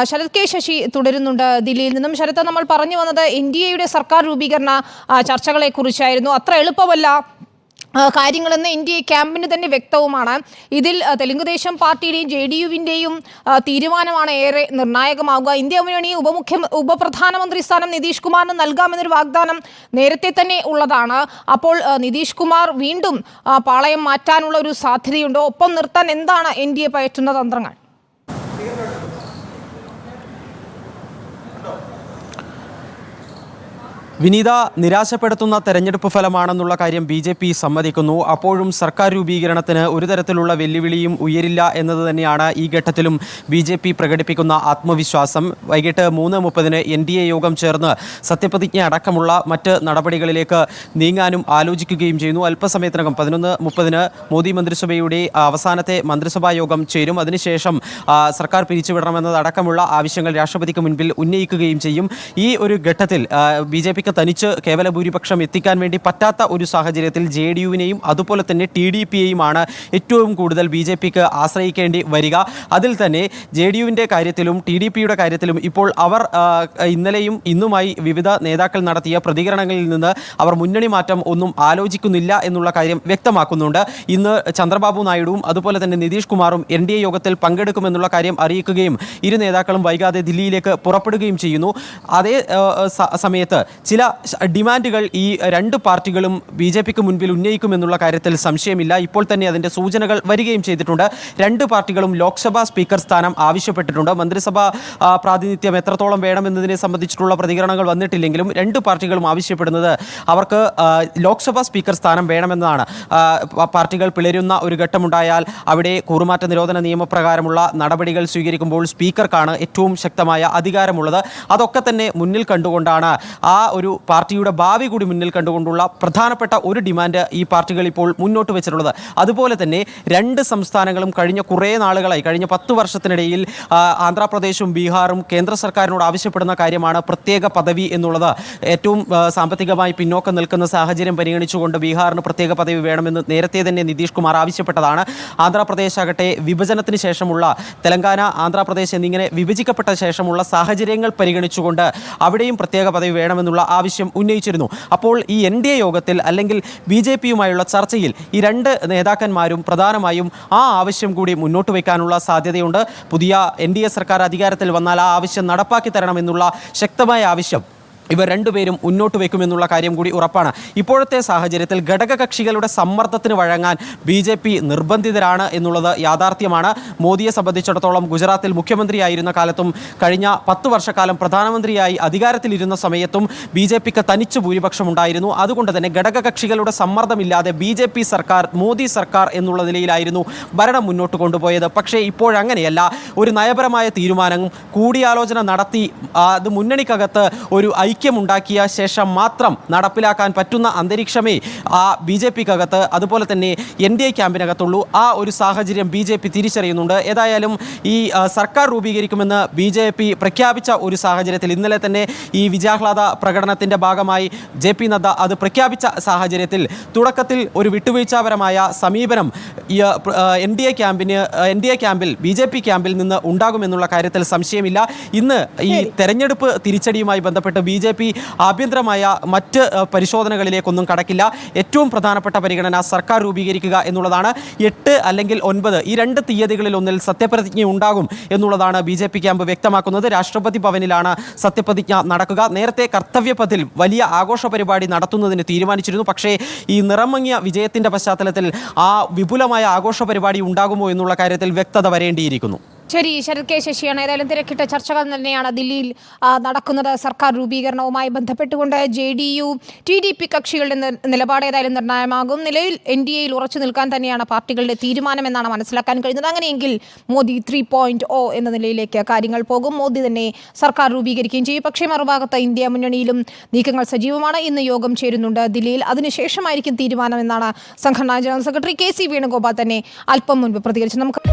Sarath K Sasi തുടരുന്നുണ്ട് ദില്ലിയിൽ നിന്നും. ശരത്, നമ്മൾ പറഞ്ഞു വന്നത് ഇന്ത്യയുടെ സർക്കാർ രൂപീകരണ ചർച്ചകളെ കുറിച്ചായിരുന്നു. അത്ര എളുപ്പമല്ല കാര്യങ്ങളെന്ന് ഇന്ത്യ ക്യാമ്പിന് തന്നെ വ്യക്തവുമാണ്. ഇതിൽ തെലുങ്കുദേശം പാർട്ടിയുടെയും JDUവിൻ്റെയും തീരുമാനമാണ് ഏറെ നിർണായകമാകുക. ഇന്ത്യ മുന്നണി ഉപപ്രധാനമന്ത്രി സ്ഥാനം നിതീഷ് കുമാറിന് നൽകാമെന്നൊരു വാഗ്ദാനം നേരത്തെ തന്നെ ഉള്ളതാണ്. അപ്പോൾ നിതീഷ് കുമാർ വീണ്ടും പാളയം മാറ്റാനുള്ള ഒരു സാധ്യതയുണ്ടോ? ഒപ്പം നിർത്താൻ എന്താണ് NDA പയറ്റുന്ന തന്ത്രങ്ങൾ? വിനീത, നിരാശപ്പെടുത്തുന്ന തെരഞ്ഞെടുപ്പ് ഫലമാണെന്നുള്ള കാര്യം BJP സമ്മതിക്കുന്നു. അപ്പോഴും സർക്കാർ രൂപീകരണത്തിന് ഒരു തരത്തിലുള്ള വെല്ലുവിളിയും ഉയരില്ല എന്നത് തന്നെയാണ് ഈ ഘട്ടത്തിലും BJP പ്രകടിപ്പിക്കുന്ന ആത്മവിശ്വാസം. വൈകിട്ട് 3:30 NDA യോഗം ചേർന്ന് സത്യപ്രതിജ്ഞ അടക്കമുള്ള മറ്റ് നടപടികളിലേക്ക് നീങ്ങാനും ആലോചിക്കുകയും ചെയ്യുന്നു. അല്പസമയത്തിനകം 11:30 മോദി മന്ത്രിസഭയുടെ അവസാനത്തെ മന്ത്രിസഭാ യോഗം ചേരും. അതിനുശേഷം സർക്കാർ പിരിച്ചുവിടണമെന്നതടക്കമുള്ള ആവശ്യങ്ങൾ രാഷ്ട്രപതിക്ക് മുൻപിൽ ഉന്നയിക്കുകയും ചെയ്യും. ഈ ഒരു ഘട്ടത്തിൽ BJP തനിച്ച് കേവല ഭൂരിപക്ഷം എത്തിക്കാൻ വേണ്ടി പറ്റാത്ത ഒരു സാഹചര്യത്തിൽ JDUവിനെയും അതുപോലെ തന്നെ TDPയെയുമാണ് ഏറ്റവും കൂടുതൽ BJPക്ക് ആശ്രയിക്കേണ്ടി വരിക. അതിൽ തന്നെ JDUവിൻ്റെ കാര്യത്തിലും TDPയുടെ കാര്യത്തിലും ഇപ്പോൾ അവർ ഇന്നലെയും ഇന്നുമായി വിവിധ നേതാക്കൾ നടത്തിയ പ്രതികരണങ്ങളിൽ നിന്ന് അവർ മുന്നണി മാറ്റം ഒന്നും ആലോചിക്കുന്നില്ല എന്നുള്ള കാര്യം വ്യക്തമാക്കുന്നുണ്ട്. ഇന്ന് ചന്ദ്രബാബു നായിഡുവും അതുപോലെ തന്നെ നിതീഷ് കുമാറും NDA യോഗത്തിൽ പങ്കെടുക്കുമെന്നുള്ള കാര്യം അറിയിക്കുകയും ഇരു നേതാക്കളും വൈകാതെ ദില്ലിയിലേക്ക് പുറപ്പെടുകയും ചെയ്യുന്നു. അതേ സമയത്ത് ചില ഡിമാൻഡുകൾ ഈ രണ്ട് പാർട്ടികളും BJPക്ക് മുൻപിൽ ഉന്നയിക്കുമെന്നുള്ള കാര്യത്തിൽ സംശയമില്ല. ഇപ്പോൾ തന്നെ അതിൻ്റെ സൂചനകൾ വരികയും ചെയ്തിട്ടുണ്ട്. രണ്ട് പാർട്ടികളും ലോക്സഭാ സ്പീക്കർ സ്ഥാനം ആവശ്യപ്പെട്ടിട്ടുണ്ട്. മന്ത്രിസഭാ പ്രാതിനിധ്യം എത്രത്തോളം വേണമെന്നതിനെ സംബന്ധിച്ചിട്ടുള്ള പ്രതികരണങ്ങൾ വന്നിട്ടില്ലെങ്കിലും രണ്ട് പാർട്ടികളും ആവശ്യപ്പെടുന്നത് അവർക്ക് ലോക്സഭാ സ്പീക്കർ സ്ഥാനം വേണമെന്നതാണ്. പാർട്ടികൾ പിളരുന്ന ഒരു ഘട്ടമുണ്ടായാൽ അവിടെ കൂറുമാറ്റ നിരോധന നിയമപ്രകാരമുള്ള നടപടികൾ സ്വീകരിക്കുമ്പോൾ സ്പീക്കർക്കാണ് ഏറ്റവും ശക്തമായ അധികാരമുള്ളത്. അതൊക്കെ തന്നെ മുന്നിൽ കണ്ടുകൊണ്ടാണ് ആ ഒരു പാർട്ടിയുടെ ഭാവി കൂടി മുന്നിൽ കണ്ടുകൊണ്ടുള്ള പ്രധാനപ്പെട്ട ഒരു ഡിമാൻഡ് ഈ പാർട്ടികൾ ഇപ്പോൾ മുന്നോട്ട് വെച്ചിട്ടുള്ളത്. അതുപോലെ തന്നെ രണ്ട് സംസ്ഥാനങ്ങളും കഴിഞ്ഞ കുറേ നാളുകളായി, കഴിഞ്ഞ 10 വർഷത്തിനിടയിൽ ആന്ധ്രാപ്രദേശും ബീഹാറും കേന്ദ്ര സർക്കാരിനോട് ആവശ്യപ്പെടുന്ന കാര്യമാണ് പ്രത്യേക പദവി എന്നുള്ളത്. ഏറ്റവും സാമ്പത്തികമായി പിന്നോക്കം നിൽക്കുന്ന സാഹചര്യം പരിഗണിച്ചുകൊണ്ട് ബീഹാറിന് പ്രത്യേക പദവി വേണമെന്ന് നേരത്തെ തന്നെ നിതീഷ് കുമാർ ആവശ്യപ്പെട്ടതാണ്. ആന്ധ്രാപ്രദേശ് ആകട്ടെ വിഭജനത്തിന് ശേഷമുള്ള തെലങ്കാന, ആന്ധ്രാപ്രദേശ് എന്നിങ്ങനെ വിഭജിക്കപ്പെട്ട ശേഷമുള്ള സാഹചര്യങ്ങൾ പരിഗണിച്ചുകൊണ്ട് അവിടെയും പ്രത്യേക പദവി വേണമെന്നുള്ള ആവശ്യം ഉന്നയിച്ചിരുന്നു. അപ്പോൾ ഈ NDA യോഗത്തിൽ അല്ലെങ്കിൽ BJPയുമായുള്ള ചർച്ചയിൽ ഈ രണ്ട് നേതാക്കന്മാരും പ്രധാനമായും ആ ആവശ്യം കൂടി മുന്നോട്ട് വയ്ക്കാനുള്ള സാധ്യതയുണ്ട്. പുതിയ NDA സർക്കാർ അധികാരത്തിൽ വന്നാൽ ആ ആവശ്യം നടപ്പാക്കി തരണമെന്നുള്ള ശക്തമായ ആവശ്യം ഇവർ രണ്ടുപേരും മുന്നോട്ട് വയ്ക്കുമെന്നുള്ള കാര്യം കൂടി ഉറപ്പാണ്. ഇപ്പോഴത്തെ സാഹചര്യത്തിൽ ഘടകകക്ഷികളുടെ സമ്മർദ്ദത്തിന് വഴങ്ങാൻ BJP നിർബന്ധിതരാണ് എന്നുള്ളത് യാഥാർത്ഥ്യമാണ്. മോദിയെ സംബന്ധിച്ചിടത്തോളം ഗുജറാത്തിൽ മുഖ്യമന്ത്രിയായിരുന്ന കാലത്തും കഴിഞ്ഞ 10 വർഷക്കാലം പ്രധാനമന്ത്രിയായി അധികാരത്തിലിരുന്ന സമയത്തും BJPക്ക് തനിച്ച് ഭൂരിപക്ഷമുണ്ടായിരുന്നു. അതുകൊണ്ട് തന്നെ ഘടകകക്ഷികളുടെ സമ്മർദ്ദമില്ലാതെ BJP സർക്കാർ, മോദി സർക്കാർ എന്നുള്ള നിലയിലായിരുന്നു ഭരണം മുന്നോട്ട് കൊണ്ടുപോയത്. പക്ഷേ ഇപ്പോഴങ്ങനെയല്ല. ഒരു നയപരമായ തീരുമാനം കൂടിയാലോചന നടത്തി അത് മുന്നണിക്കകത്ത് ഒരു ഐക്യമുണ്ടാക്കിയ ശേഷം മാത്രം നടപ്പിലാക്കാൻ പറ്റുന്ന അന്തരീക്ഷമേ ആ BJPക്കകത്ത് അതുപോലെ തന്നെ NDA ക്യാമ്പിനകത്തുള്ളൂ. ആ ഒരു സാഹചര്യം BJP തിരിച്ചറിയുന്നുണ്ട്. ഏതായാലും ഈ സർക്കാർ രൂപീകരിക്കുമെന്ന് BJP പ്രഖ്യാപിച്ച ഒരു സാഹചര്യത്തിൽ ഇന്നലെ തന്നെ ഈ വിജയാഹ്ലാദ പ്രകടനത്തിൻ്റെ ഭാഗമായി JP നദ്ദ അത് പ്രഖ്യാപിച്ച സാഹചര്യത്തിൽ തുടക്കത്തിൽ ഒരു വിട്ടുവീഴ്ചാപരമായ സമീപനം NDA ക്യാമ്പിൽ BJP ക്യാമ്പിൽ നിന്ന് ഉണ്ടാകുമെന്നുള്ള കാര്യത്തിൽ സംശയമില്ല. ഇന്ന് ഈ തെരഞ്ഞെടുപ്പ് തിരിച്ചടിയുമായി ബന്ധപ്പെട്ട് BJP ആഭ്യന്തരമായ മറ്റ് പരിശോധനകളിലേക്കൊന്നും കടക്കില്ല. ഏറ്റവും പ്രധാനപ്പെട്ട പരിഗണന സർക്കാർ രൂപീകരിക്കുക എന്നുള്ളതാണ്. 8 അല്ലെങ്കിൽ 9 ഈ രണ്ട് തീയതികളിൽ ഒന്നിൽ സത്യപ്രതിജ്ഞ ഉണ്ടാകും എന്നുള്ളതാണ് BJP ക്യാമ്പ് വ്യക്തമാക്കുന്നത്. രാഷ്ട്രപതി ഭവനിലാണ് സത്യപ്രതിജ്ഞ നടക്കുക. നേരത്തെ കർത്തവ്യപഥിൽ വലിയ ആഘോഷ പരിപാടി നടത്തുന്നതിന് തീരുമാനിച്ചിരുന്നു. പക്ഷേ ഈ നിറമങ്ങിയ വിജയത്തിൻ്റെ പശ്ചാത്തലത്തിൽ ആ വിപുലമായ ആഘോഷ പരിപാടി ഉണ്ടാകുമോ എന്നുള്ള കാര്യത്തിൽ വ്യക്തത വരേണ്ടിയിരിക്കുന്നു. ശരി, ശരത് കെ ശശിയാണ്. ഏതായാലും തിരക്കിട്ട ചർച്ചകൾ തന്നെയാണ് ദില്ലിയിൽ നടക്കുന്നത്. സർക്കാർ രൂപീകരണവുമായി ബന്ധപ്പെട്ടുകൊണ്ട് JDU, TDP കക്ഷികളുടെ നിലപാട് ഏതായാലും നിർണായകമാകും. നിലയിൽ NDAയിൽ ഉറച്ചു നിൽക്കാൻ തന്നെയാണ് പാർട്ടികളുടെ തീരുമാനമെന്നാണ് മനസ്സിലാക്കാൻ കഴിയുന്നത്. അങ്ങനെയെങ്കിൽ മോദി 3.0 എന്ന നിലയിലേക്ക് കാര്യങ്ങൾ പോകും. മോദി തന്നെ സർക്കാർ രൂപീകരിക്കുകയും ചെയ്യും. പക്ഷേ മറുഭാഗത്ത് ഇന്ത്യ മുന്നണിയിലും നീക്കങ്ങൾ സജീവമാണ്. ഇന്ന് യോഗം ചേരുന്നുണ്ട് ദില്ലിയിൽ. അതിനുശേഷമായിരിക്കും തീരുമാനമെന്നാണ് സംഘടനാ ജനറൽ സെക്രട്ടറി KC വേണുഗോപാൽ തന്നെ അല്പം മുൻപ് പ്രതികരിച്ചത്. നമുക്ക്